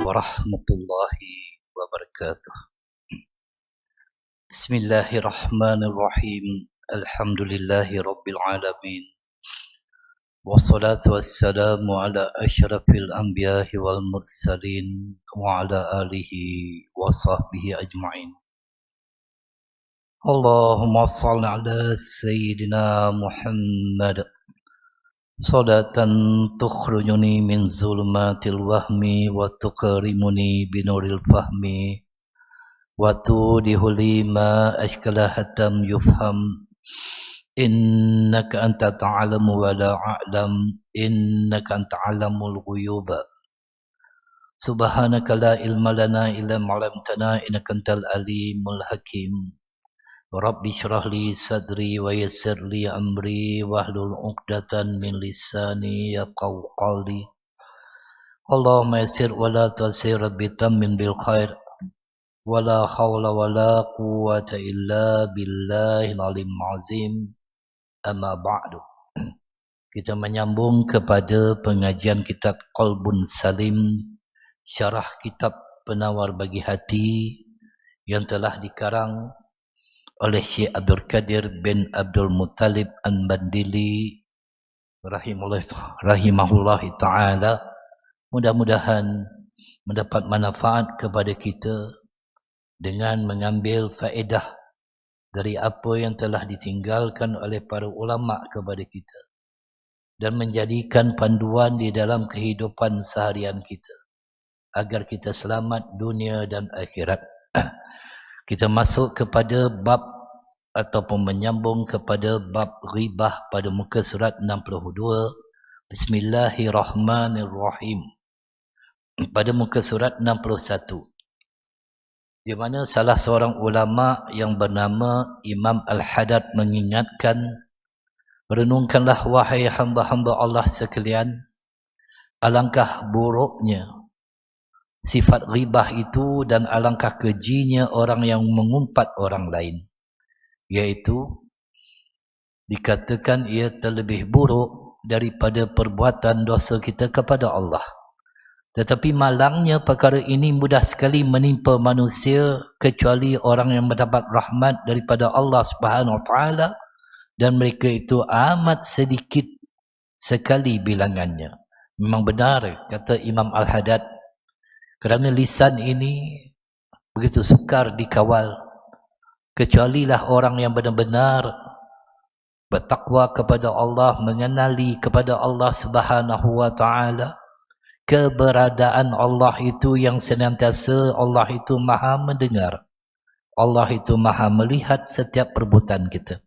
warahmatullahi wabarakatuh. Bismillahirrahmanirrahim. Alhamdulillahi rabbil alamin. Wassalatu wassalamu ala asyrafil anbiya'i wal mursalin wa ala alihi wa sahbihi ajma'in. Allahumma salli ala sayyidina Muhammad salatan tukhrujuni min zulmatil wahmi wa tuqrimuni binuril fahmi wa tudihuli ma ashkala hatam yufham innaka anta ta'lamu wa la a'lam innaka anta alamul ghuyuba subhanaka la ilma lana illa ma 'allamtana innaka antal alimul hakim. Rabbi syrah li sadri wa yassir li amri wahlul 'uqdatan min lisani yafqahu qawli. Allahumma yassir wa la tu'assir rabbi tammin bil khair. Wala hawla wala quwwata illa billahil alim azim. Amma ba'du. Kita menyambung kepada pengajian kitab Qalbun Salim, syarah kitab Penawar Bagi Hati yang telah dikarang oleh Syekh Abdul Qadir bin Abdul Muttalib An-Bandili rahimahullah ta'ala. Mudah-mudahan mendapat manfaat kepada kita dengan mengambil faedah dari apa yang telah ditinggalkan oleh para ulama kepada kita dan menjadikan panduan di dalam kehidupan seharian kita agar kita selamat dunia dan akhirat. Kita masuk kepada bab ataupun menyambung kepada bab ghibah pada muka surat 62. Bismillahirrahmanirrahim. Pada muka surat 61. Di mana salah seorang ulama yang bernama Imam Al-Haddad mengingatkan, renungkanlah wahai hamba-hamba Allah sekalian, alangkah buruknya sifat ghibah itu dan alangkah kejinya orang yang mengumpat orang lain. Iaitu dikatakan ia terlebih buruk daripada perbuatan dosa kita kepada Allah. Tetapi malangnya perkara ini mudah sekali menimpa manusia kecuali orang yang mendapat rahmat daripada Allah Subhanahu Wa Taala, dan mereka itu amat sedikit sekali bilangannya. Memang benar kata Imam Al-Haddad, kerana lisan ini begitu sukar dikawal. Kecualilah orang yang benar-benar bertakwa kepada Allah, mengenali kepada Allah Subhanahu Wa Taala, keberadaan Allah itu yang senantiasa Allah itu maha mendengar, Allah itu maha melihat setiap perbuatan kita.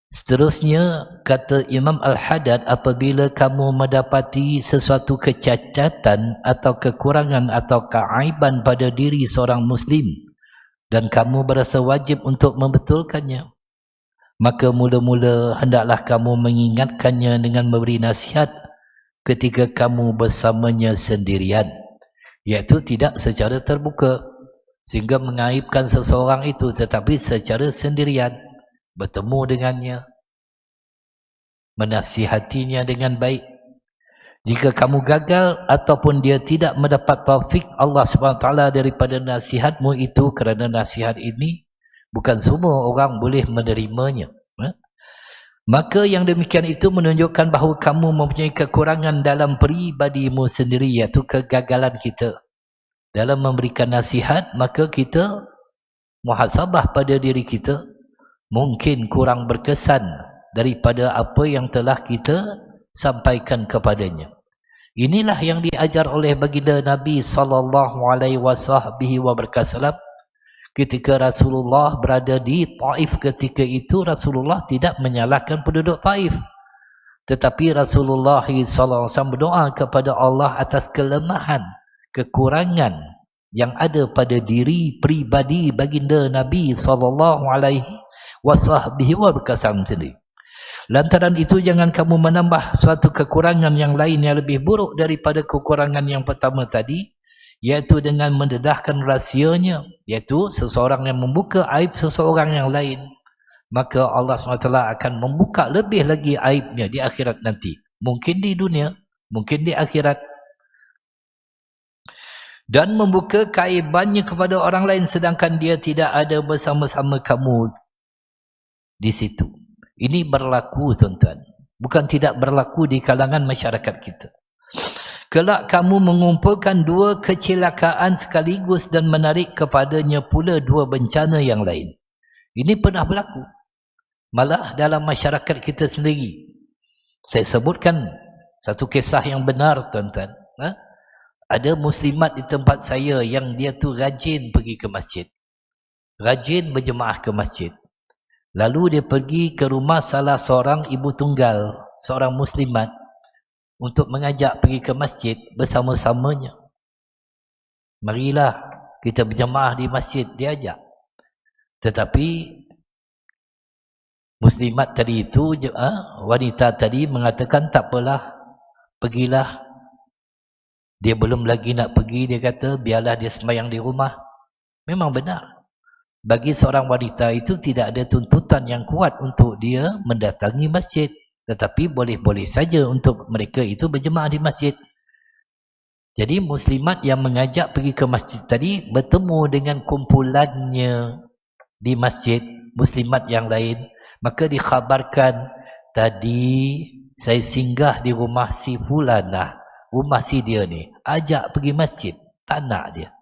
Seterusnya kata Imam Al-Haddad, apabila kamu mendapati sesuatu kecacatan atau kekurangan atau keaiban pada diri seorang Muslim dan kamu berasa wajib untuk membetulkannya, maka mula-mula hendaklah kamu mengingatkannya dengan memberi nasihat ketika kamu bersamanya sendirian, iaitu tidak secara terbuka sehingga mengaibkan seseorang itu, tetapi secara sendirian, bertemu dengannya, menasihatinya dengan baik. Jika kamu gagal ataupun dia tidak mendapat taufik Allah SWT daripada nasihatmu itu, kerana nasihat ini bukan semua orang boleh menerimanya, maka yang demikian itu menunjukkan bahawa kamu mempunyai kekurangan dalam peribadimu sendiri, iaitu kegagalan kita dalam memberikan nasihat. Maka kita muhasabah pada diri kita, mungkin kurang berkesan daripada apa yang telah kita sampaikan kepadanya. Inilah yang diajar oleh baginda Nabi SAW ketika Rasulullah berada di Taif. Ketika itu Rasulullah tidak menyalahkan penduduk Taif, tetapi Rasulullah SAW berdoa kepada Allah atas kelemahan, kekurangan yang ada pada diri pribadi baginda Nabi SAW sendiri. Lantaran itu jangan kamu menambah suatu kekurangan yang lain yang lebih buruk daripada kekurangan yang pertama tadi, iaitu dengan mendedahkan rahsianya, iaitu seseorang yang membuka aib seseorang yang lain, maka Allah SWT akan membuka lebih lagi aibnya di akhirat nanti. Mungkin di dunia, mungkin di akhirat. dan membuka keaibannya kepada orang lain sedangkan dia tidak ada bersama-sama kamu di situ. Ini berlaku tuan-tuan, bukan tidak berlaku di kalangan masyarakat kita. Kelak kamu mengumpulkan dua kecelakaan sekaligus dan menarik kepadanya pula dua bencana yang lain. Ini pernah berlaku. Malah dalam masyarakat kita sendiri. Saya sebutkan satu kisah yang benar tuan-tuan. Ada muslimat di tempat saya yang dia tu rajin pergi ke masjid. Rajin berjemaah ke masjid. Lalu dia pergi ke rumah salah seorang ibu tunggal, seorang muslimat, untuk mengajak pergi ke masjid bersama-samanya. Marilah kita berjemaah di masjid, dia ajak. Tetapi muslimat tadi itu, wanita tadi mengatakan tak apalah, pergilah. Dia belum lagi nak pergi, dia kata biarlah dia sembahyang di rumah. Memang benar. Bagi seorang wanita itu tidak ada tuntutan yang kuat untuk dia mendatangi masjid. Tetapi boleh-boleh saja untuk mereka itu berjemaah di masjid. Jadi muslimat yang mengajak pergi ke masjid tadi bertemu dengan kumpulannya di masjid, muslimat yang lain. Maka dikhabarkan, tadi saya singgah di rumah si fulanah, rumah si dia ni, ajak pergi masjid, tak nak dia.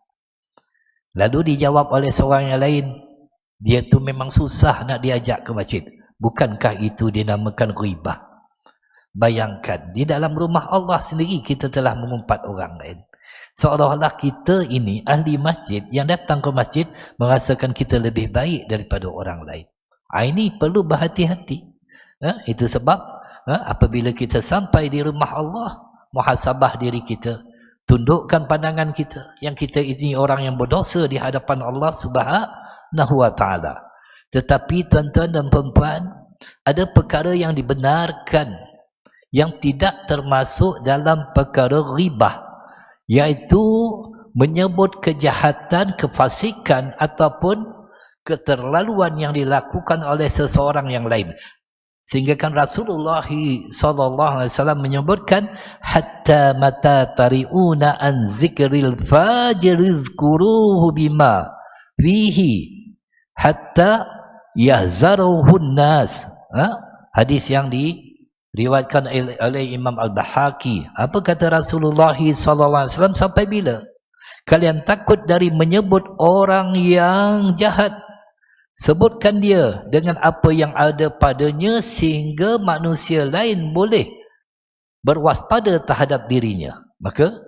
Lalu dijawab oleh seorang yang lain, dia tu memang susah nak diajak ke masjid. Bukankah itu dinamakan ghibah? Bayangkan, di dalam rumah Allah sendiri kita telah mengumpat orang lain. Seolah-olah kita ini ahli masjid yang datang ke masjid merasakan kita lebih baik daripada orang lain. Ini perlu berhati-hati. Itu sebab apabila kita sampai di rumah Allah, muhasabah diri kita, tundukkan pandangan kita, yang kita ini orang yang berdosa di hadapan Allah Subhanahu wa ta'ala. Tetapi tuan-tuan dan puan-puan, ada perkara yang dibenarkan yang tidak termasuk dalam perkara ghibah, iaitu menyebut kejahatan, kefasikan ataupun keterlaluan yang dilakukan oleh seseorang yang lain. Sehingga kan Rasulullah SAW menyebutkan, hatta mata tari'una an zikril fajir izkuruhu bima fihi hatta yahzaruhun nas. Hadis yang diriwayatkan oleh Imam Al-Bahaki. Apa kata Rasulullah SAW? Sampai bila kalian takut dari menyebut orang yang jahat? Sebutkan dia dengan apa yang ada padanya sehingga manusia lain boleh berwaspada terhadap dirinya. Maka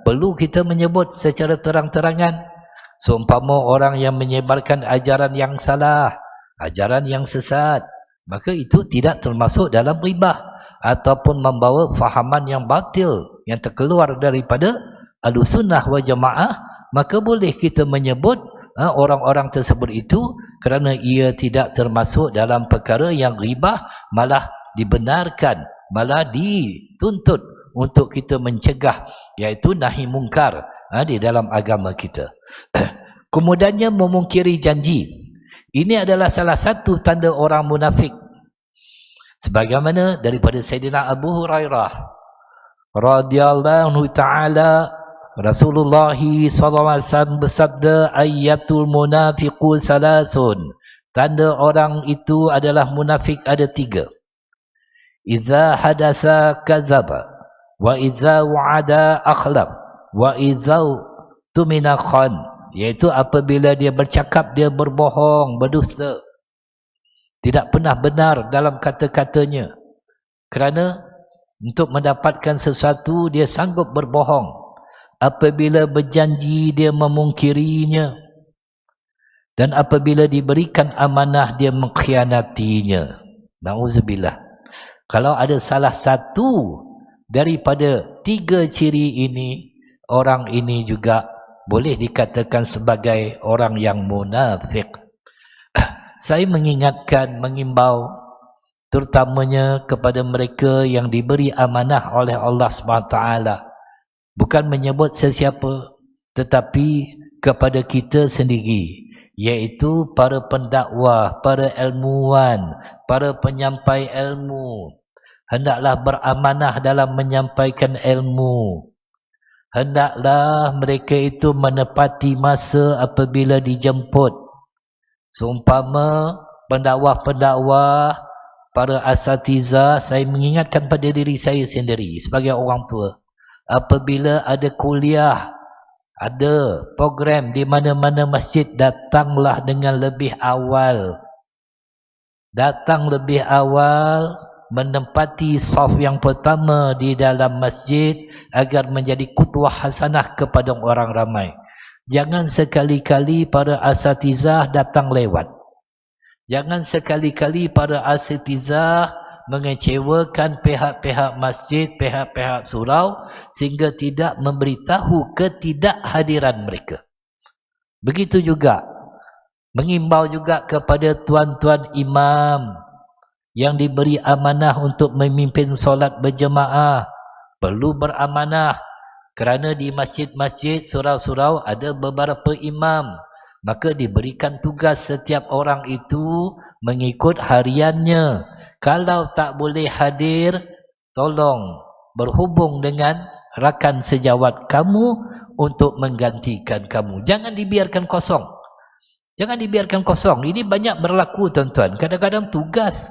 perlu kita menyebut secara terang-terangan. Seumpama orang yang menyebarkan ajaran yang salah, ajaran yang sesat, maka itu tidak termasuk dalam ghibah ataupun membawa fahaman yang batil yang terkeluar daripada Ahlussunnah wal Jamaah. Maka boleh kita menyebut orang-orang tersebut itu kerana ia tidak termasuk dalam perkara yang ghibah, malah dibenarkan, malah dituntut untuk kita mencegah, iaitu nahi mungkar di dalam agama kita. Kemudiannya memungkiri janji. Ini adalah salah satu tanda orang munafik. Sebagaimana daripada Sayyidina Abu Hurairah radhiyallahu ta'ala, Rasulullah SAW bersabda, ayatul munafiqu salasun. Tanda orang itu adalah munafik ada 3. Idza hadasa kazaba, wa idza wa'ada akhlaf, wa idza tumina khan. Iaitu apabila dia bercakap, dia berbohong, berdusta. Tidak pernah benar dalam kata-katanya. Kerana untuk mendapatkan sesuatu, dia sanggup berbohong. Apabila berjanji, dia memungkirinya. Dan apabila diberikan amanah, dia mengkhianatinya. Na'udzubillah. Kalau ada salah satu daripada 3 ciri ini, orang ini juga boleh dikatakan sebagai orang yang munafik. Saya mengingatkan, mengimbau terutamanya kepada mereka yang diberi amanah oleh Allah SWT. Bukan menyebut sesiapa, tetapi kepada kita sendiri, iaitu para pendakwah, para ilmuwan, para penyampai ilmu. Hendaklah beramanah dalam menyampaikan ilmu. hendaklah mereka itu menepati masa apabila dijemput. Seumpama pendakwah-pendakwah, para asatiza, saya mengingatkan pada diri saya sendiri sebagai orang tua. Apabila ada kuliah, ada program di mana-mana masjid, datanglah dengan lebih awal. Datang lebih awal, menempati saf yang pertama di dalam masjid agar menjadi qudwah hasanah kepada orang ramai. Jangan sekali-kali para asatizah datang lewat. Jangan sekali-kali para asatizah mengecewakan pihak-pihak masjid, pihak-pihak surau sehingga tidak memberitahu ketidakhadiran mereka. Begitu juga mengimbau juga kepada tuan-tuan imam yang diberi amanah untuk memimpin solat berjemaah, perlu beramanah, kerana di masjid-masjid, surau-surau ada beberapa imam, maka diberikan tugas setiap orang itu mengikut hariannya. Kalau tak boleh hadir, tolong berhubung dengan rakan sejawat kamu untuk menggantikan kamu. Jangan dibiarkan kosong. Jangan dibiarkan kosong. Ini banyak berlaku, tuan-tuan. Kadang-kadang tugas,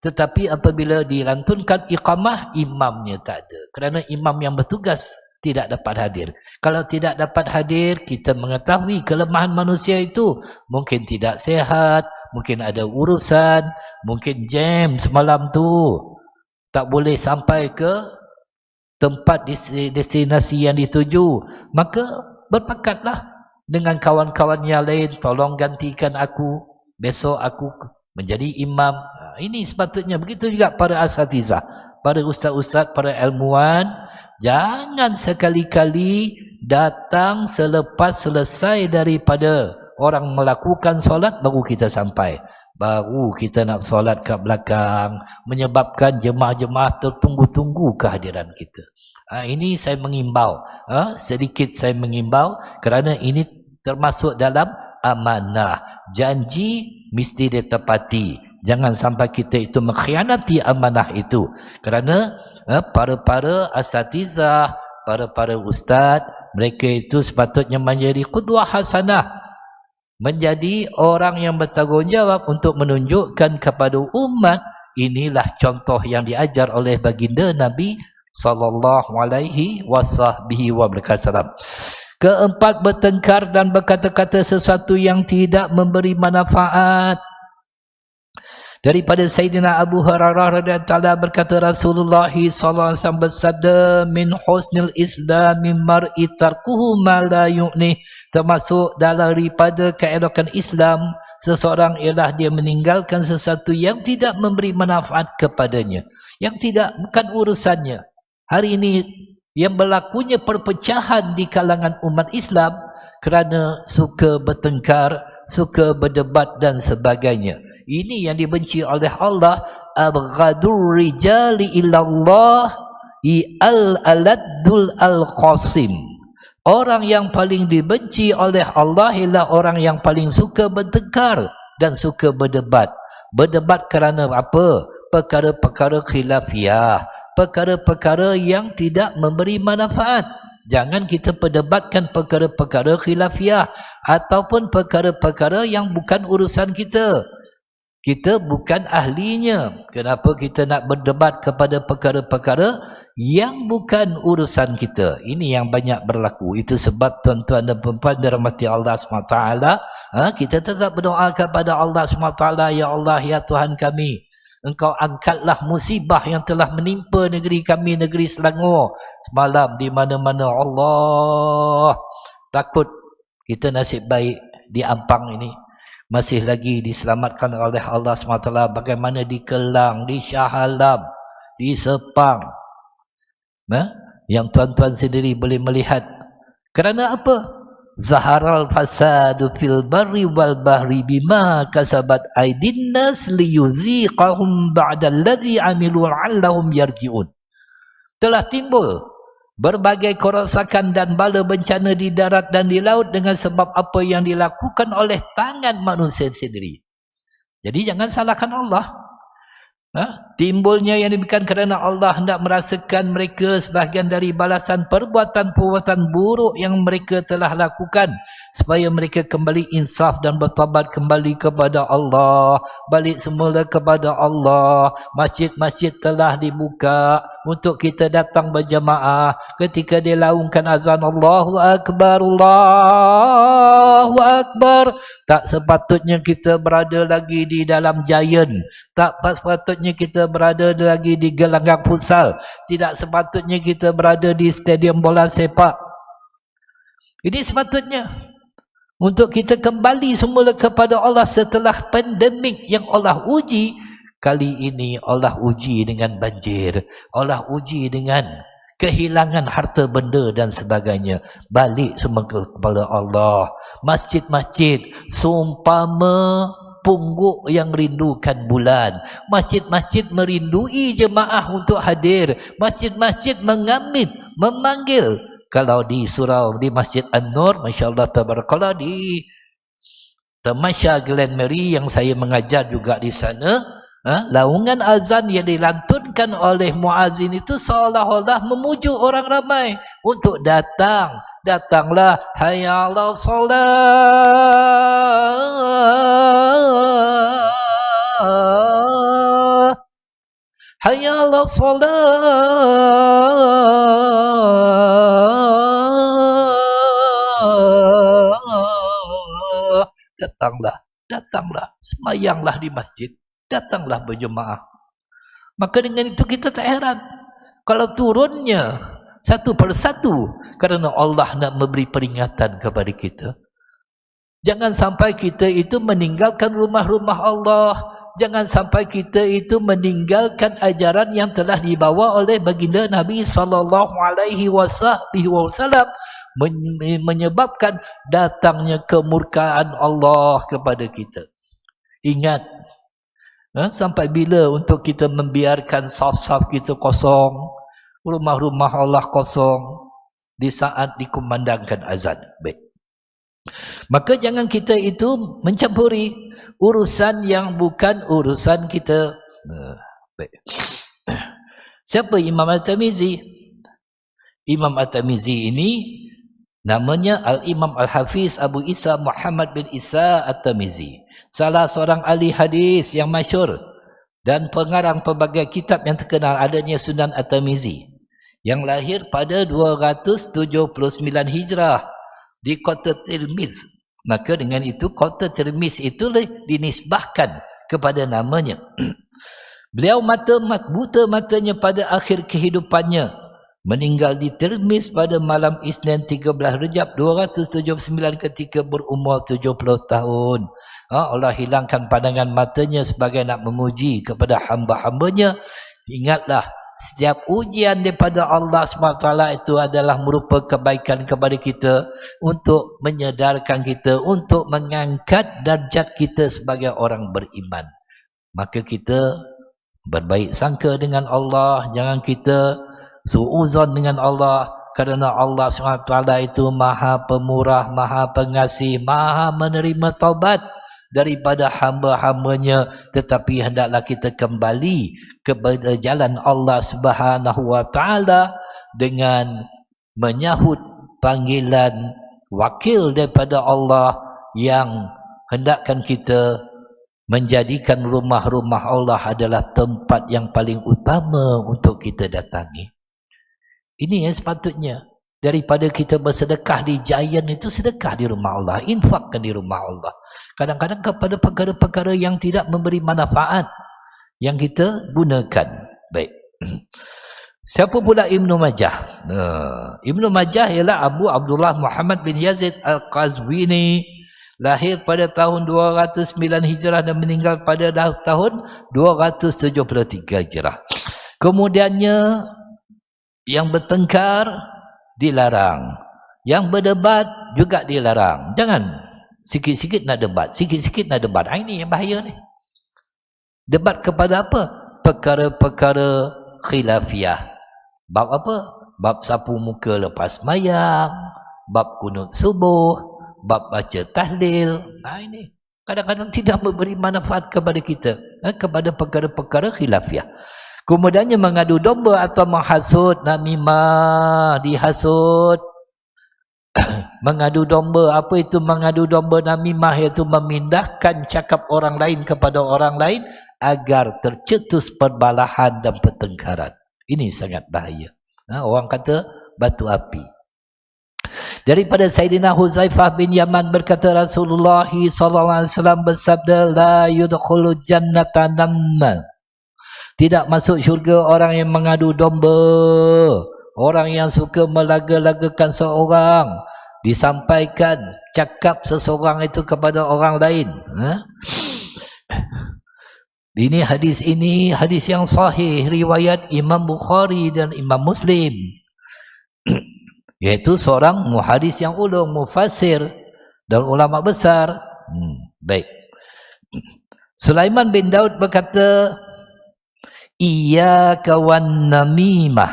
tetapi apabila dilantunkan iqamah, imamnya tak ada. Kerana imam yang bertugas tidak dapat hadir. Kalau tidak dapat hadir, kita mengetahui kelemahan manusia itu. Mungkin tidak sehat, mungkin ada urusan, mungkin jam semalam tu. Tak boleh sampai ke tempat destinasi yang dituju. Maka berpakatlah dengan kawan-kawan yang lain, tolong gantikan aku, besok aku menjadi imam. Ini sepatutnya. Begitu juga para asatizah, para ustaz-ustaz, para ilmuwan. Jangan sekali-kali datang selepas selesai daripada orang melakukan solat, baru kita sampai. Baru kita nak solat kat belakang, menyebabkan jemaah-jemaah tertunggu-tunggu kehadiran kita. Ini saya mengimbau. Sedikit saya mengimbau kerana ini termasuk dalam amanah. Janji mesti ditepati. Jangan sampai kita itu mengkhianati amanah itu. Kerana para-para asatizah, para-para ustaz, mereka itu sepatutnya menjadi qudwah hasanah. Menjadi orang yang bertanggungjawab untuk menunjukkan kepada umat, inilah contoh yang diajar oleh baginda Nabi sallallahu alaihi wasallam. Keempat, bertengkar dan berkata-kata sesuatu yang tidak memberi manfaat. Daripada Sayyidina Abu Hurairah radhiyallahu berkata, Rasulullah sallallahu alaihi wasallam bersabda, min husnil islam min mar'i tarkuhu ma la yu'ni. Termasuk daripada keelokan Islam seseorang ialah dia meninggalkan sesuatu yang tidak memberi manfaat kepadanya, yang tidak, bukan urusannya. Hari ini yang berlakunya perpecahan di kalangan umat Islam kerana suka bertengkar, suka berdebat dan sebagainya. Ini yang dibenci oleh Allah. Abghadur rijali illallah al-aladul al-qasim. Orang yang paling dibenci oleh Allah ialah orang yang paling suka bertengkar dan suka berdebat. Berdebat kerana apa? Perkara-perkara khilafiyah, perkara-perkara yang tidak memberi manfaat. Jangan kita perdebatkan perkara-perkara khilafiyah ataupun perkara-perkara yang bukan urusan kita. Kita bukan ahlinya. Kenapa kita nak berdebat kepada perkara-perkara yang bukan urusan kita? Ini yang banyak berlaku. Itu sebab tuan-tuan dan puan-puan dirahmati Allah SWT, kita tetap berdoa kepada Allah SWT. Ya Allah, ya Tuhan kami, Engkau angkatlah musibah yang telah menimpa negeri kami, negeri Selangor semalam di mana-mana. Allah, takut kita nasib baik di Ampang ini masih lagi diselamatkan oleh Allah SWT. Bagaimana di Kelang, di Shah Alam, di Sepang, yang tuan-tuan sendiri boleh melihat. Kerana apa? Zaharal fasadu fil barri wal bahri bima kasabat aydin nas liyuziqahum ba'dalladzi amilu 'allahum yarji'un. Telah timbul berbagai kerosakan dan bala bencana di darat dan di laut dengan sebab apa yang dilakukan oleh tangan manusia sendiri. Jadi jangan salahkan Allah. Timbulnya yang demikian kerana Allah hendak merasakan mereka sebahagian dari balasan perbuatan-perbuatan buruk yang mereka telah lakukan, supaya mereka kembali insaf dan bertaubat kembali kepada Allah, balik semula kepada Allah. Masjid-masjid telah dibuka untuk kita datang berjamaah. Ketika dia laungkan azan Allahu Akbar, Allahu Akbar, tak sepatutnya kita berada lagi di dalam Giant. Tak sepatutnya kita berada lagi di gelanggang futsal. Tidak sepatutnya kita berada di stadium bola sepak. Ini sepatutnya untuk kita kembali semula kepada Allah setelah pandemik yang Allah uji. Kali ini Allah uji dengan banjir, Allah uji dengan kehilangan harta benda dan sebagainya. Balik semua kepada Allah. Masjid-masjid seumpama pungguk yang merindukan bulan. Masjid-masjid merindui jemaah untuk hadir. Masjid-masjid mengambil, memanggil. Kalau di surau, di Masjid An-Nur, Masya Allah Tabarakallah, di Tamasya Glen Mary yang saya mengajar juga di sana, laungan azan yang dilantunkan oleh muazzin itu seolah-olah memujuk orang ramai untuk datang. Datanglah, hayya 'alas salat, hayya 'alas salat. Datanglah, semayanglah di masjid, datanglah berjemaah. Maka dengan itu kita tak heran kalau turunnya satu persatu, kerana Allah nak memberi peringatan kepada kita. Jangan sampai kita itu meninggalkan rumah-rumah Allah. Jangan sampai kita itu meninggalkan ajaran yang telah dibawa oleh baginda Nabi SAW, menyebabkan datangnya kemurkaan Allah kepada kita. Ingat, sampai bila untuk kita membiarkan saf-saf kita kosong, rumah-rumah Allah kosong di saat dikumandangkan azan. Baik. Maka jangan kita itu mencampuri urusan yang bukan urusan kita. Baik. Siapa Imam At-Tirmizi? Imam At-Tirmizi ini namanya Al-Imam Al-Hafiz Abu Isa Muhammad bin Isa At-Tirmizi. Salah seorang ahli hadis yang masyhur dan pengarang pelbagai kitab yang terkenal, adanya Sunan At-Tirmizi, yang lahir pada 279 Hijrah di kota Tirmiz. Maka dengan itu kota Tirmiz itu dinisbahkan kepada namanya. Beliau buta matanya pada akhir kehidupannya, meninggal di Tirmiz pada malam Isnin 13 Rejab 279 ketika berumur 70 tahun. Allah hilangkan pandangan matanya sebagai nak menguji kepada hamba-hambanya. Ingatlah, setiap ujian daripada Allah SWT itu adalah merupakan kebaikan kepada kita, untuk menyedarkan kita, untuk mengangkat darjat kita sebagai orang beriman. Maka kita berbaik sangka dengan Allah, jangan kita suuzon dengan Allah, kerana Allah SWT itu maha pemurah, maha pengasih, maha menerima taubat daripada hamba-hambanya. Tetapi hendaklah kita kembali kepada jalan Allah Subhanahu wa taala dengan menyahut panggilan wakil daripada Allah yang hendakkan kita menjadikan rumah-rumah Allah adalah tempat yang paling utama untuk kita datangi. Ini yang sepatutnya. Daripada kita bersedekah di Giant itu, sedekah di rumah Allah, infakkan di rumah Allah. Kadang-kadang kepada perkara-perkara yang tidak memberi manfaat yang kita gunakan. Baik. Siapa pula Ibnu Majah? Ibnu Majah ialah Abu Abdullah Muhammad bin Yazid Al-Qazwini, lahir pada tahun 209 Hijrah dan meninggal pada tahun 273 Hijrah. Kemudiannya, yang bertengkar dilarang, yang berdebat juga dilarang. Jangan sikit-sikit nak debat, sikit-sikit nak debat. Ini yang bahaya ni. Debat kepada apa? Perkara-perkara khilafiyah. Bab apa? Bab sapu muka lepas mayang, bab kunut subuh, bab baca tahlil. Ini kadang-kadang tidak memberi manfaat kepada kita, kepada perkara-perkara khilafiah. Kemudiannya mengadu domba atau menghasut, namimah, dihasut. Mengadu domba, apa itu mengadu domba namimah? Iaitu memindahkan cakap orang lain kepada orang lain agar tercetus perbalahan dan pertengkaran. Ini sangat bahaya. Orang kata batu api. Daripada Sayyidina Huzaifah bin Yaman berkata, Rasulullah SAW bersabda, la yudkhulu jannata namman. Tidak masuk syurga orang yang mengadu domba, orang yang suka melaga-lagakan seorang, disampaikan cakap seseorang itu kepada orang lain. Ini hadis yang sahih, riwayat Imam Bukhari dan Imam Muslim. Iaitu seorang muhadis yang ulung, mufassir dan ulama besar. Baik. Sulaiman bin Daud berkata, iyyaka wan namimah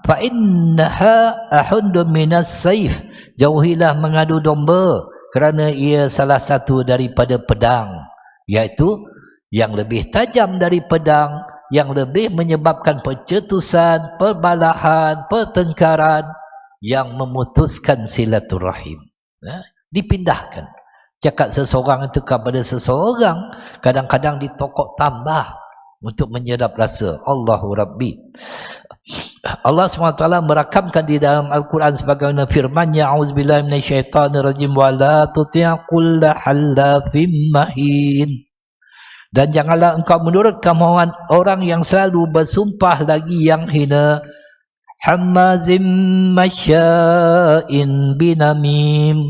fa innaha ahundu minas saif. Jauhilah mengadu domba kerana ia salah satu daripada pedang, iaitu yang lebih tajam dari pedang, yang lebih menyebabkan percetusan, perbalahan, pertengkaran, yang memutuskan silaturahim. Dipindahkan cakap seseorang itu kepada seseorang, kadang-kadang ditokok tambah untuk menyedap rasa. Allahu Rabbi. Allah SWT merakamkan di dalam Al-Quran sebagaimana firman-Nya, a'udzubillahi minasyaitonirrajim, wa la tuti' kulla halafim mahin. Dan janganlah engkau menurut kemauan orang yang selalu bersumpah lagi yang hina, hammazim masya'in binamim,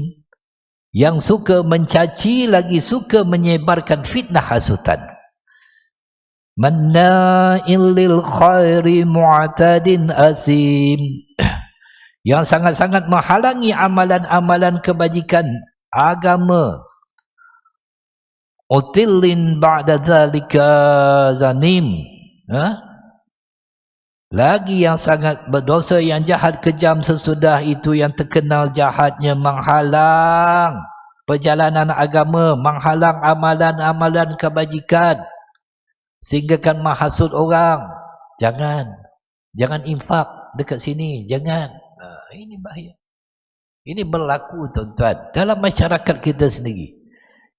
yang suka mencaci lagi suka menyebarkan fitnah hasutan, manna'il lil khairi mu'tadin asim, yang sangat-sangat menghalangi amalan-amalan kebajikan agama, utillin ba'da dzalika zanim, lagi yang sangat berdosa, yang jahat kejam sesudah itu, yang terkenal jahatnya menghalang perjalanan agama, menghalang amalan-amalan kebajikan, sehingga kan menghasut orang. Jangan infak dekat sini, jangan. Ini bahaya. Ini berlaku tuan-tuan dalam masyarakat kita sendiri,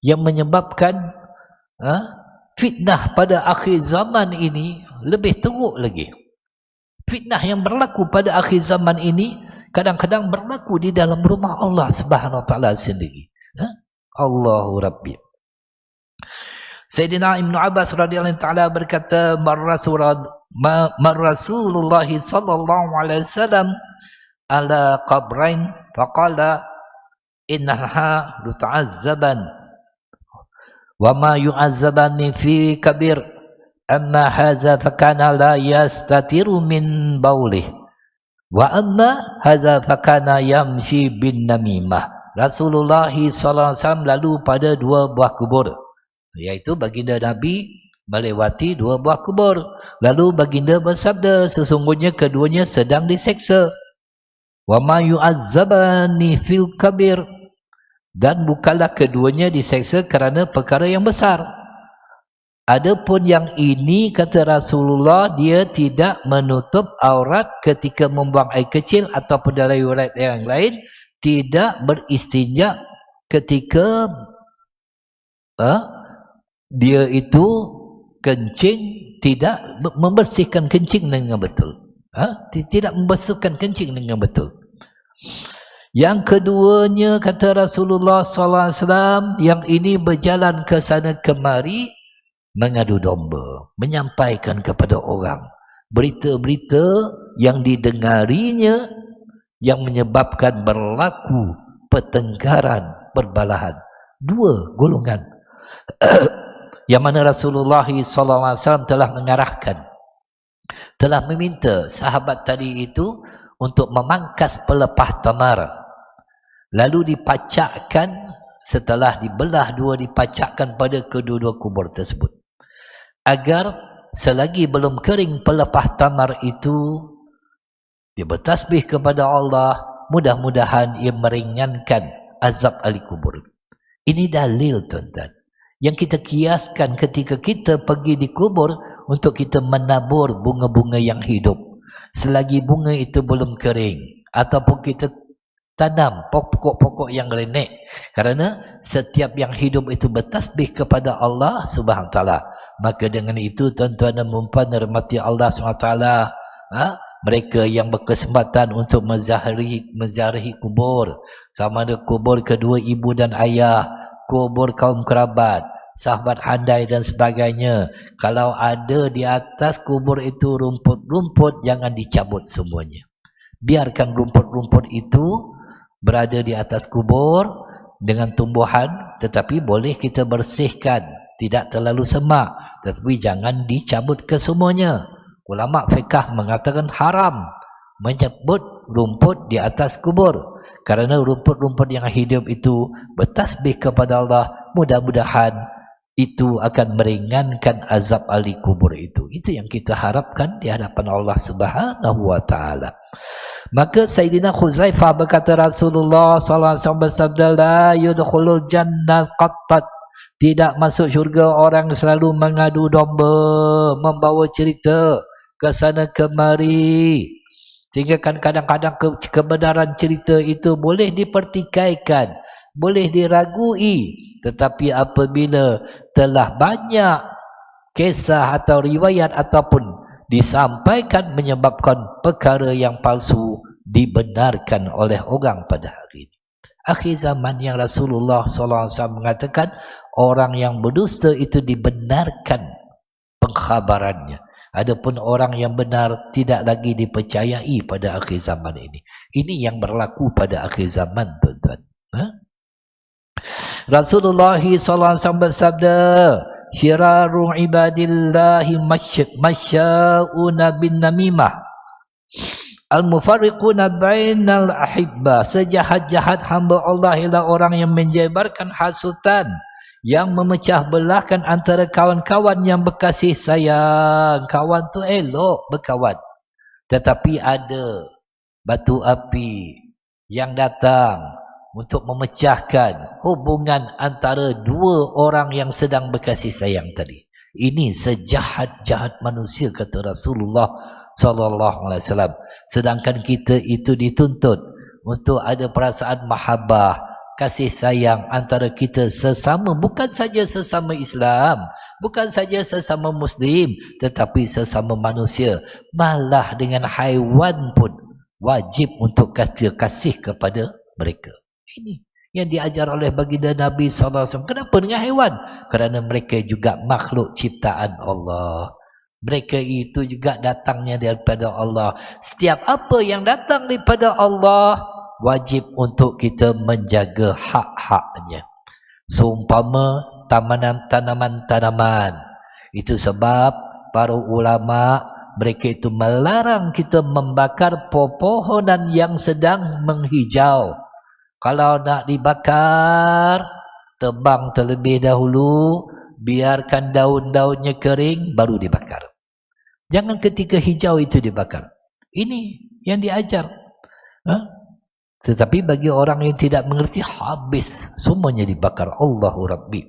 yang menyebabkan fitnah pada akhir zaman ini lebih teruk lagi. Fitnah yang berlaku pada akhir zaman ini kadang-kadang berlaku di dalam rumah Allah Subhanahu Wa Taala sendiri. Allahu Rabbi. Sayyidina Ibn Abbas radhiyallahu taala berkata, mar Rasulullah sallallahu alaihi wasallam ala qabrain faqala innaha tuta'azzaban wa ma yu'azzabani fi kabir. Amma hadza fakana la yastatiru min baulih wa amma hadza fakana yamshi bin namimah. Rasulullah SAW lalu pada dua buah kubur, iaitu baginda Nabi melewati dua buah kubur. Lalu baginda bersabda, sesungguhnya keduanya sedang diseksa. Wa ma yu'azzabani fil kabir, dan bukanlah keduanya diseksa kerana perkara yang besar. Adapun yang ini, kata Rasulullah, dia tidak menutup aurat ketika membuang air kecil ataupun dalam riwayat yang lain tidak beristinja ketika dia itu kencing, tidak membersihkan kencing dengan betul. Tidak membersihkan kencing dengan betul. Yang keduanya, kata Rasulullah SAW, yang ini berjalan ke sana kemari, mengadu domba, menyampaikan kepada orang berita-berita yang didengarinya, yang menyebabkan berlaku pertengkaran, perbalahan. Dua golongan yang mana Rasulullah SAW telah mengarahkan, telah meminta sahabat tadi itu untuk memangkas pelepah tamar, lalu dipacakkan. Setelah dibelah dua, dipacakkan pada kedua-dua kubur tersebut, agar selagi belum kering pelepah tamar itu, dia bertasbih kepada Allah, mudah-mudahan ia meringankan azab ahli kubur. Ini dalil tuan-tuan yang kita kiaskan ketika kita pergi di kubur untuk kita menabur bunga-bunga yang hidup. Selagi bunga itu belum kering, ataupun kita tanam pokok-pokok yang renek, kerana setiap yang hidup itu bertasbih kepada Allah Subhanahu Wa Taala. Maka dengan itu tuan-tuan dan puan rahmati Allah Subhanahu Wa Taala, mereka yang berkesempatan untuk menziarahi kubur, sama ada kubur kedua ibu dan ayah, kubur kaum kerabat, sahabat handai dan sebagainya, kalau ada di atas kubur itu rumput-rumput, jangan dicabut semuanya. Biarkan rumput-rumput itu berada di atas kubur dengan tumbuhan, tetapi boleh kita bersihkan, tidak terlalu semak, tetapi jangan dicabut kesemuanya. Ulama fiqh mengatakan haram menyebut rumput di atas kubur, kerana rumput-rumput yang hidup itu bertasbih kepada Allah. Mudah-mudahan itu akan meringankan azab ahli kubur itu. Itu yang kita harapkan di hadapan Allah Subhanahu Wa Taala. Maka Sayyidina Khuzaifah berkata, Rasulullah sallallahu alaihi wasallam bersabda, la yudkhulul jannah qattat, tidak masuk syurga orang selalu mengadu domba, membawa cerita ke sana kemari, sehingga kan kadang-kadang kebenaran cerita itu boleh dipertikaikan, boleh diragui, tetapi apabila telah banyak kisah atau riwayat ataupun disampaikan menyebabkan perkara yang palsu dibenarkan oleh orang pada hari ini. Akhir zaman yang Rasulullah SAW mengatakan orang yang berdusta itu dibenarkan pengkhabarannya. Adapun orang yang benar tidak lagi dipercayai pada akhir zaman ini. Ini yang berlaku pada akhir zaman, tuan-tuan. Rasulullah SAW bersabda, syiraru ibadillahi masya'una bin namimah al-mufarriquna bainal ahibbah, sejahat-jahat hamba Allah ialah orang yang menyebarkan hasutan, yang memecah belahkan antara kawan-kawan yang berkasih sayang. Kawan tu elok berkawan, tetapi ada batu api yang datang untuk memecahkan hubungan antara dua orang yang sedang berkasih sayang tadi. Ini sejahat-jahat manusia, kata Rasulullah sallallahu alaihi wasallam. Sedangkan kita itu dituntut untuk ada perasaan mahabbah, kasih sayang antara kita sesama, bukan saja sesama Islam, bukan saja sesama Muslim, tetapi sesama manusia. Malah dengan haiwan pun wajib untuk kasih kepada mereka. Ini yang diajar oleh baginda Nabi SAW. Kenapa dengan haiwan? Kerana mereka juga makhluk ciptaan Allah. Mereka itu juga datangnya daripada Allah. Setiap apa yang datang daripada Allah, wajib untuk kita menjaga hak-haknya. Seumpama tanaman-tanaman. Itu sebab para ulama, mereka itu melarang kita membakar pepohonan yang sedang menghijau. Kalau nak dibakar, tebang terlebih dahulu, biarkan daun-daunnya kering, baru dibakar. Jangan ketika hijau itu dibakar. Ini yang diajar. Tetapi bagi orang yang tidak mengerti, habis semuanya dibakar. Allahu Rabbi.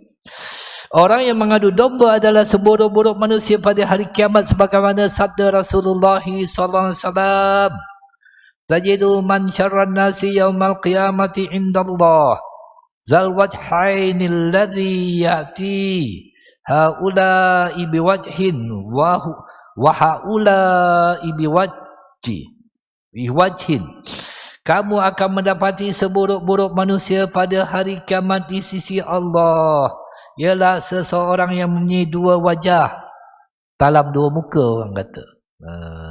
Orang yang mengadu domba adalah seburuk-buruk manusia pada hari kiamat, sebagaimana sabda Rasulullah sallallahu alaihi wasallam, tajidu man syarran nasi yaumal qiyamati indallah zal wajhaini alladhi ya'ti haula'i biwajhin wa haula'i biwajhin. Kamu akan mendapati seburuk-buruk manusia pada hari kiamat di sisi Allah, ialah seseorang yang mempunyai dua wajah, talam dua muka orang kata.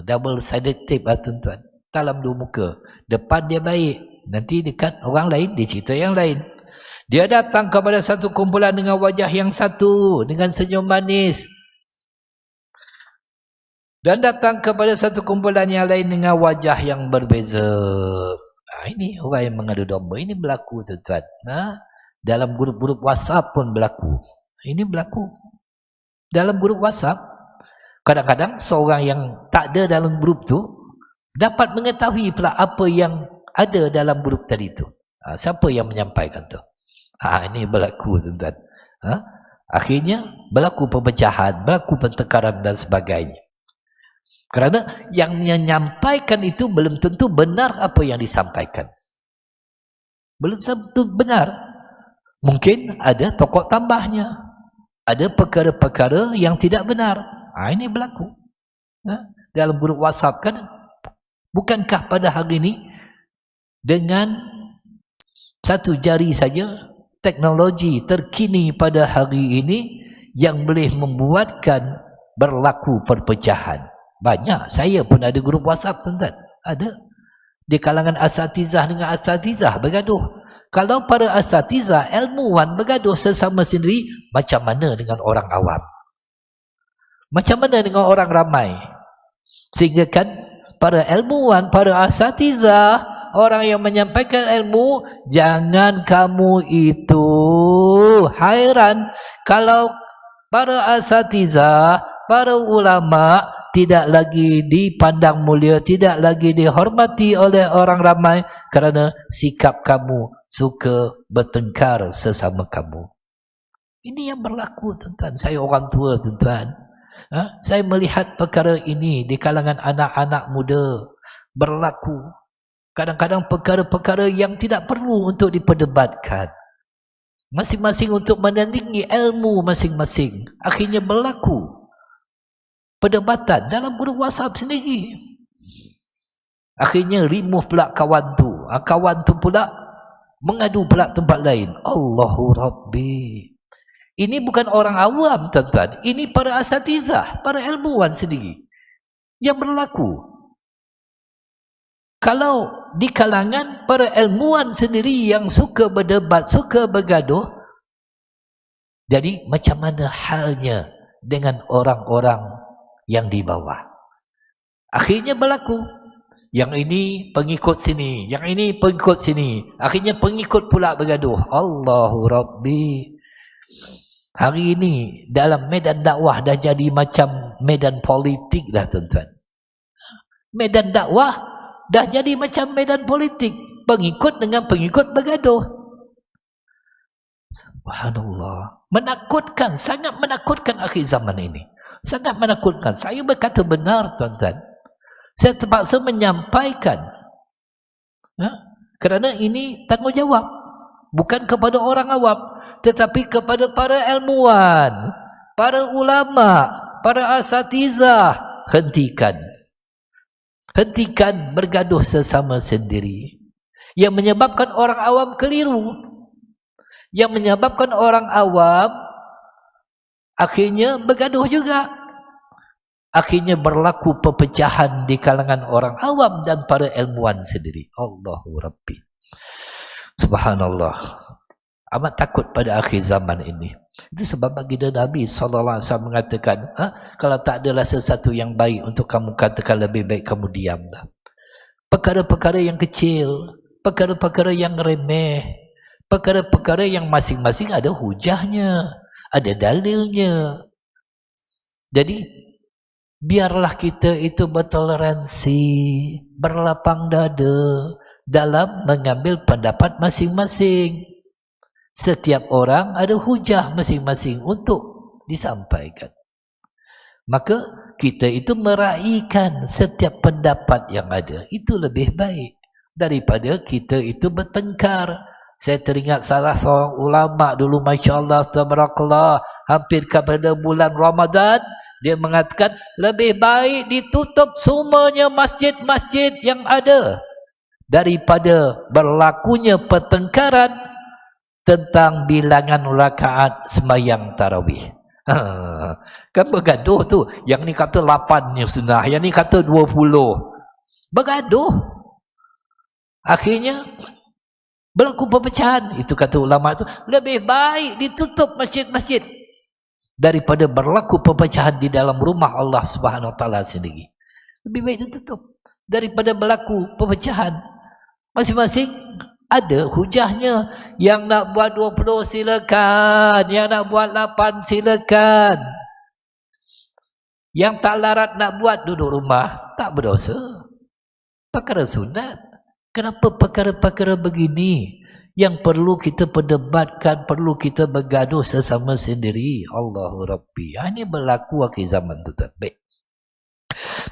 Double sided tape lah tuan-tuan. Talam dua muka. Depan dia baik, nanti dekat orang lain dia cerita yang lain. Dia datang kepada satu kumpulan dengan wajah yang satu, dengan senyum manis, dan datang kepada satu kumpulan yang lain dengan wajah yang berbeza. Ini orang yang mengadu domba. Ini berlaku, tuan-tuan. Dalam grup-grup WhatsApp pun berlaku. Ini berlaku dalam grup WhatsApp. Kadang-kadang seorang yang tak ada dalam grup tu dapat mengetahui pula apa yang ada dalam grup tadi tu. Siapa yang menyampaikan tu? Ini berlaku, tuan-tuan. Akhirnya berlaku perpecahan, berlaku pertengkaran dan sebagainya. Kerana yang menyampaikan itu belum tentu benar apa yang disampaikan. Belum tentu benar. Mungkin ada tokok tambahnya. Ada perkara-perkara yang tidak benar. Ini berlaku. Dalam grup WhatsApp kan, bukankah pada hari ini dengan satu jari saja teknologi terkini pada hari ini yang boleh membuatkan berlaku perpecahan. Banyak. Saya pun ada grup WhatsApp, tuan-tuan. Ada. Di kalangan asatizah dengan asatizah bergaduh. Kalau para asatizah, ilmuwan bergaduh sesama sendiri, macam mana dengan orang awam? Macam mana dengan orang ramai? Sehingga kan para ilmuwan, para asatizah, orang yang menyampaikan ilmu, jangan kamu itu hairan kalau para asatizah, para ulama tidak lagi dipandang mulia, tidak lagi dihormati oleh orang ramai kerana sikap kamu suka bertengkar sesama kamu. Ini yang berlaku, tuan-tuan. Saya orang tua, tuan-tuan. Saya melihat perkara ini di kalangan anak-anak muda berlaku. Kadang-kadang perkara-perkara yang tidak perlu untuk diperdebatkan. Masing-masing untuk menandingi ilmu masing-masing. Akhirnya berlaku perdebatan dalam grup WhatsApp sendiri. Akhirnya rimuh pula kawan tu. Kawan tu pula mengadu pula tempat lain. Allahu Rabbi. Ini bukan orang awam, tuan-tuan. Ini para asatizah, para ilmuwan sendiri yang berlaku. Kalau di kalangan para ilmuwan sendiri yang suka berdebat, suka bergaduh, jadi macam mana halnya dengan orang-orang yang di bawah? Akhirnya berlaku. Yang ini pengikut sini, yang ini pengikut sini. Akhirnya pengikut pula bergaduh. Allahu Rabbi. Hari ini dalam medan dakwah dah jadi macam medan politik dah, tuan-tuan. Medan dakwah dah jadi macam medan politik. Pengikut dengan pengikut bergaduh. Subhanallah. Menakutkan, sangat menakutkan akhir zaman ini. Sangat menakutkan. Saya berkata benar, tuan-tuan. Saya terpaksa menyampaikan. Kerana ini tanggungjawab. Bukan kepada orang awam, tetapi kepada para ilmuwan, para ulama, para asatizah. Hentikan. Hentikan bergaduh sesama sendiri. Yang menyebabkan orang awam keliru. Yang menyebabkan orang awam akhirnya bergaduh juga. Akhirnya berlaku perpecahan di kalangan orang awam dan para ilmuwan sendiri. Allahu Rabbi. Subhanallah. Amat takut pada akhir zaman ini. Itu sebab baginda Nabi SAW mengatakan, kalau tak adalah sesuatu yang baik untuk kamu katakan, lebih baik kamu diamlah. Perkara-perkara yang kecil, perkara-perkara yang remeh, perkara-perkara yang masing-masing ada hujahnya, ada dalilnya. Jadi biarlah kita itu bertoleransi, berlapang dada dalam mengambil pendapat masing-masing. Setiap orang ada hujah masing-masing untuk disampaikan. Maka kita itu meraihkan setiap pendapat yang ada. Itu lebih baik daripada kita itu bertengkar. Saya teringat salah seorang ulama dulu, Masya Allah, tabarakallah, hampir kepada bulan Ramadan, dia mengatakan lebih baik ditutup semuanya masjid-masjid yang ada daripada berlakunya pertengkaran tentang bilangan rakaat sembahyang tarawih. Kan bergaduh tu. Yang ni kata 8-nya sunnah, yang ni kata 20. Bergaduh. Akhirnya berlaku perpecahan. Itu kata ulama tu, lebih baik ditutup masjid-masjid daripada berlaku perpecahan di dalam rumah Allah Subhanahu Wa Taala sendiri. Lebih baik ditutup daripada berlaku perpecahan. Masing-masing ada hujahnya. Yang nak buat 20 silakan, yang nak buat 8 silakan. Yang tak larat nak buat duduk rumah, tak berdosa. Perkara sunat. Kenapa perkara-perkara begini yang perlu kita perdebatkan, perlu kita bergaduh sesama sendiri. Allahu Rabbi. Ini berlaku akhir zaman tu. Baik.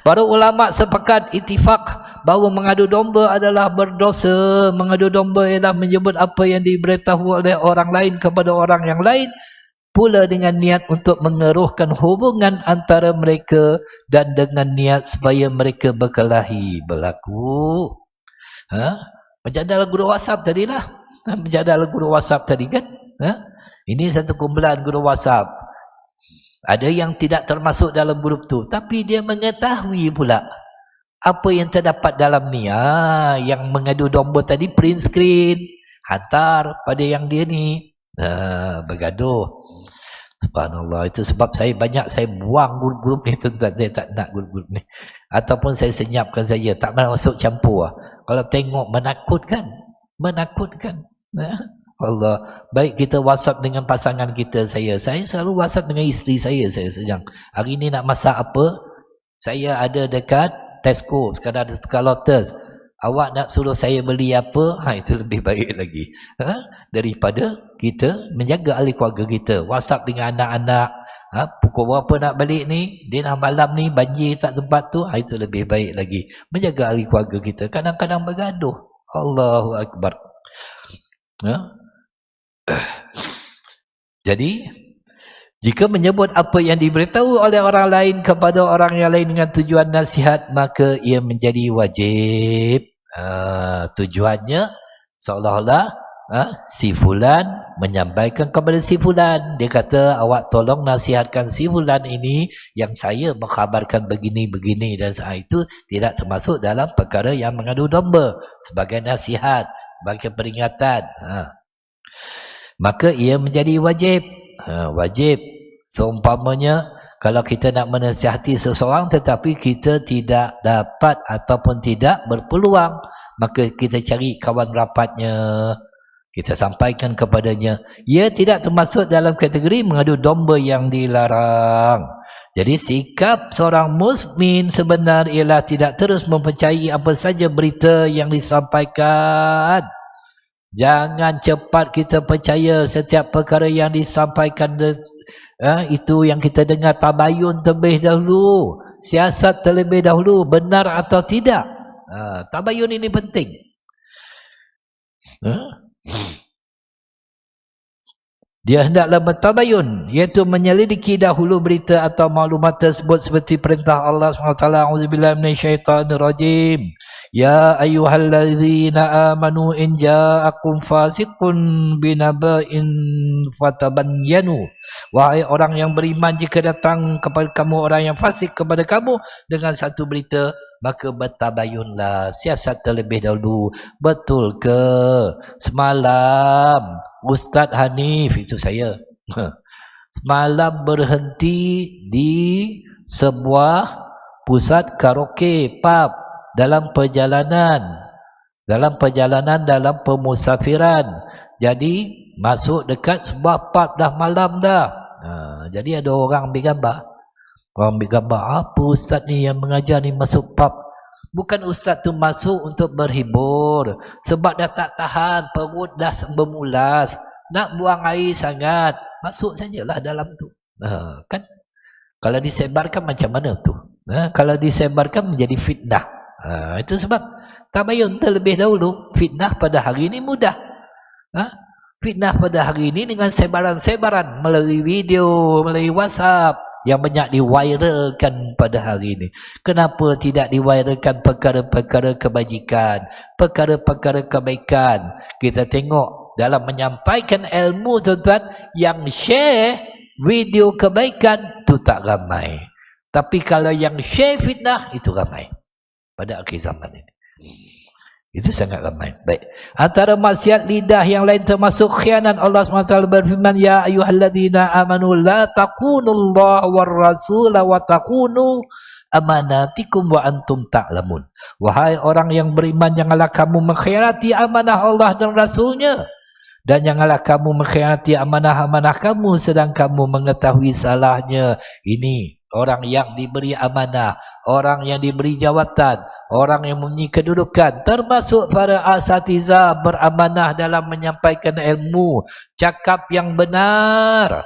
Para ulama sepakat ittifaq bahawa mengadu domba adalah berdosa. Mengadu domba ialah menyebut apa yang diberitahu oleh orang lain kepada orang yang lain, pula dengan niat untuk mengeruhkan hubungan antara mereka dan dengan niat supaya mereka berkelahi. Berlaku. Macam dalam guru WhatsApp tadi lah. Macam dalam guru WhatsApp tadi kan. Ini satu kumpulan guru WhatsApp. Ada yang tidak termasuk dalam grup tu, tapi dia mengetahui pula apa yang terdapat dalam ni. Yang mengadu domba tadi print screen, hantar pada yang dia ni. Bergaduh. Subhanallah. Itu sebab saya buang grup-grup ni, tuan-tuan. Saya tak nak grup-grup ni. Ataupun saya senyapkan saja, tak nak masuk campur. Kalau tengok menakutkan. Allah. Baik kita WhatsApp dengan pasangan kita, saya selalu WhatsApp dengan isteri saya sedang hari ni nak masak apa, saya ada dekat Tesco, sekarang ada tukar Lotus, awak nak suruh saya beli apa, itu lebih baik lagi daripada kita menjaga ahli keluarga kita. WhatsApp dengan anak-anak, pukul berapa nak balik ni, dia nak malam ni banjir tak tempat tu, itu lebih baik lagi menjaga ahli keluarga kita. Kadang-kadang bergaduh. Allahu Akbar. Jadi jika menyebut apa yang diberitahu oleh orang lain kepada orang yang lain dengan tujuan nasihat, maka ia menjadi wajib. Tujuannya seolah-olah si fulan menyampaikan kepada si fulan, dia kata awak tolong nasihatkan si fulan ini yang saya mengkhabarkan begini-begini, dan itu tidak termasuk dalam perkara yang mengadu domba, sebagai nasihat, sebagai peringatan. Maka ia menjadi wajib. Wajib. Seumpamanya kalau kita nak menasihati seseorang tetapi kita tidak dapat ataupun tidak berpeluang, maka kita cari kawan rapatnya, kita sampaikan kepadanya. Ia tidak termasuk dalam kategori mengadu domba yang dilarang. Jadi sikap seorang muslimin sebenar ialah tidak terus mempercayai apa saja berita yang disampaikan. Jangan cepat kita percaya setiap perkara yang disampaikan. Itu yang kita dengar, tabayun terlebih dahulu, siasat terlebih dahulu, benar atau tidak. Tabayun ini penting. Dia hendaklah bertabayun, iaitu menyelidiki dahulu berita atau maklumat tersebut seperti perintah Allah SWT. A'udzubillahi minasyaitanirrajim. Ya ayyuhallazina amanu in ja'akum fasiqun binaba'in fatabayyanu. Wahai orang yang beriman, jika datang kepada kamu orang yang fasik kepada kamu dengan satu berita, maka bertabayunlah, siasat terlebih dahulu. Betul ke semalam Ustaz Hanif, itu saya, semalam berhenti di sebuah pusat karaoke, pub, dalam perjalanan dalam pemusafiran. Jadi masuk dekat sebuah pub dah malam dah. Jadi ada orang ambil gambar. Apa ustaz ni yang mengajar ni masuk pub? Bukan ustaz tu masuk untuk berhibur, sebab dah tak tahan, perut dah bermulas, nak buang air sangat, masuk sajalah dalam tu. Kan kalau disebarkan macam mana tu? Kalau disebarkan menjadi fitnah. Itu sebab tabayun terlebih dahulu. Fitnah pada hari ini mudah. Fitnah pada hari ini dengan sebaran-sebaran melalui video, melalui WhatsApp yang banyak diviralkan pada hari ini. Kenapa tidak diviralkan perkara-perkara kebajikan, perkara-perkara kebaikan? Kita tengok dalam menyampaikan ilmu, tuan-tuan, yang share video kebaikan tu tak ramai. Tapi kalau yang share fitnah itu ramai pada akhir zaman ini. Itu sangat ramai. Baik. Antara maksiat lidah yang lain termasuk khianat. Allah SWT berfirman, ya ayyuhalladzina amanu la taqunullaha war rasula wa taqunu amanatikum wa antum ta'lamun. Wahai orang yang beriman, janganlah kamu mengkhianati amanah Allah dan Rasulnya, dan janganlah kamu mengkhianati amanah-amanah kamu sedang kamu mengetahui salahnya. Ini orang yang diberi amanah, orang yang diberi jawatan, orang yang mempunyai kedudukan, termasuk para asatiza beramanah dalam menyampaikan ilmu, cakap yang benar.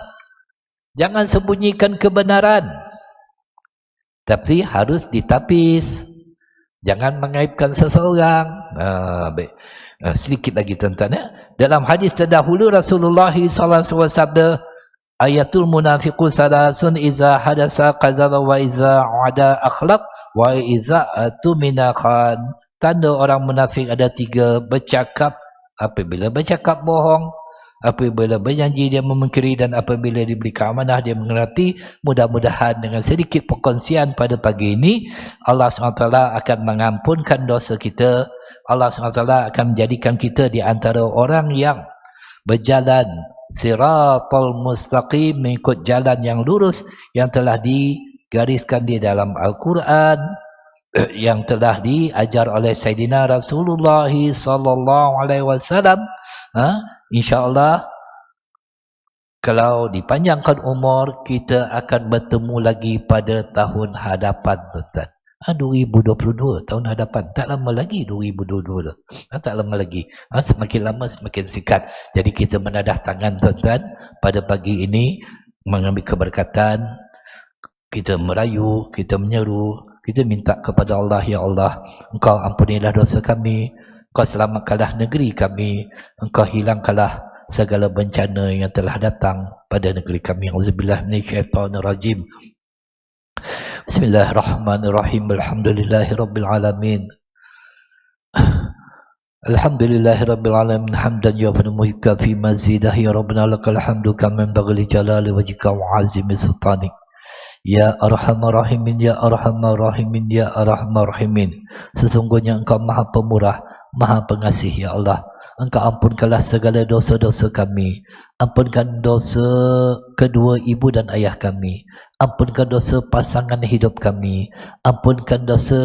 Jangan sembunyikan kebenaran, tapi harus ditapis. Jangan mengaibkan seseorang. Baik. Sedikit lagi tuan-tuan ya. Dalam hadis terdahulu Rasulullah SAW sabda, ayatul munafiqu salasun iza hadasa qadzaba wa iza ada akhlaq wa iza atumina khan. Tanda orang munafik ada 3: bercakap apabila bercakap bohong, apabila berjanji dia memungkiri, dan apabila diberi keamanah dia mengerti. Mudah-mudahan dengan sedikit perkongsian pada pagi ini Allah SWT akan mengampunkan dosa kita. Allah SWT akan menjadikan kita di antara orang yang berjalan siratal mustaqim, mengikut jalan yang lurus yang telah digariskan di dalam Al-Quran, yang telah diajar oleh Sayyidina Rasulullah SAW. InsyaAllah kalau dipanjangkan umur, kita akan bertemu lagi pada tahun hadapan, tuan-tuan. 2022, tahun hadapan. Tak lama lagi 2022 tu. Tak lama lagi. Semakin lama semakin singkat. Jadi kita menadah tangan, tuan-tuan, pada pagi ini mengambil keberkatan. Kita merayu, kita menyeru, kita minta kepada Allah, ya Allah, Engkau ampunilah dosa kami, Engkau selamatkanlah negeri kami, Engkau hilangkanlah segala bencana yang telah datang pada negeri kami. Auzubillah minasyaitonirrajim. Bismillahirrahmanirrahim. Alhamdulillahirabbil alamin. Alhamdulillahirabbil alamin hamdan yuwaffiqu muhikafi mazidah ya rabbana lakal hamdu kama yanbaghi li jalali wajhika wa azimi sultanik. Ya arhamar rahimin, ya arhamar rahimin, ya arhamar rahimin. Sesungguhnya Engkau Maha Pemurah, Maha Pengasih, ya Allah. Engkau ampunkanlah segala dosa-dosa kami. Ampunkan dosa kedua ibu dan ayah kami. Ampunkan dosa pasangan hidup kami. Ampunkan dosa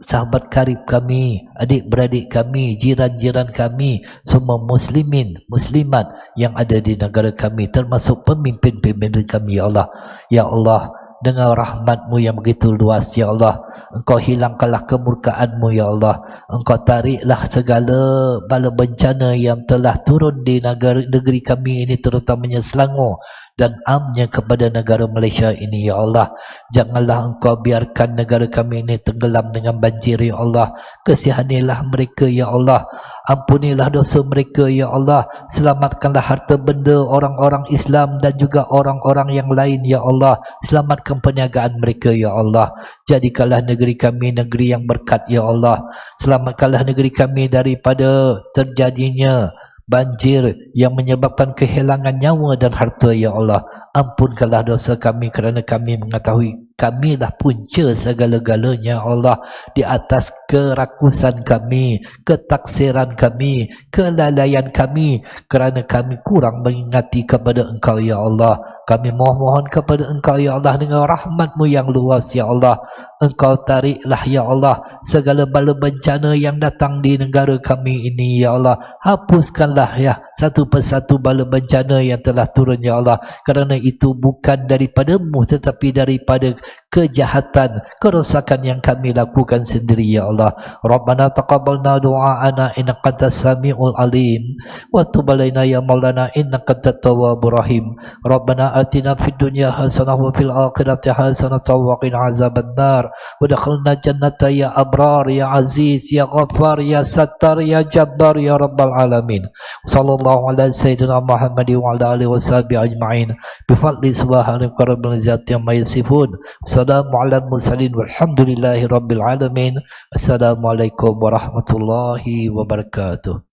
sahabat karib kami, adik-beradik kami, jiran-jiran kami, semua muslimin, muslimat yang ada di negara kami, termasuk pemimpin-pemimpin kami, ya Allah. Ya Allah, dengan rahmat-Mu yang begitu luas, ya Allah, Engkau hilangkanlah kemurkaan-Mu, ya Allah. Engkau tariklah segala bala bencana yang telah turun di negeri kami ini, terutamanya Selangor dan amnya kepada negara Malaysia ini, ya Allah. Janganlah Engkau biarkan negara kami ini tenggelam dengan banjir, ya Allah. Kasihanilah mereka, ya Allah. Ampunilah dosa mereka, ya Allah. Selamatkanlah harta benda orang-orang Islam dan juga orang-orang yang lain, ya Allah. Selamatkan perniagaan mereka, ya Allah. Jadikanlah negeri kami negeri yang berkat, ya Allah. Selamatkanlah negeri kami daripada terjadinya banjir yang menyebabkan kehilangan nyawa dan harta, ya Allah. Ampunkanlah dosa kami kerana kami mengetahui kamilah punca segala-galanya, Allah. Di atas kerakusan kami, ketaksiran kami, kelalaian kami, kerana kami kurang mengingati kepada Engkau, ya Allah. Kami mohon kepada Engkau, ya Allah, dengan rahmat-Mu yang luas, ya Allah. Engkau tariklah, ya Allah, segala bala bencana yang datang di negara kami ini, ya Allah. Hapuskanlah, ya, satu persatu bala bencana yang telah turun, ya Allah. Kerana itu bukan daripada-Mu, tetapi daripada kejahatan, kerosakan yang kami lakukan sendiri, ya Allah. Rabbana taqabbalna du'aana innaka antas samiul alim wa tub alaina ya maulana innaka antat tawwabur rahim. Rabbana atina fid dunya hasanah wa fil akhirati hasanah wa qina azabannar wa adkhilna jannata ya abrar ya aziz ya ghaffar ya sattar ya jabbar ya rabbal alamin. Sallallahu ala sayyidina Muhammad wa ala alihi washabihi ajma'in bi fadli subhanahu rabbil izzati amma yasifun. Assalamualaikum warahmatullahi walhamdulillahi rabbil alamin. Assalamualaikum warahmatullahi wabarakatuh.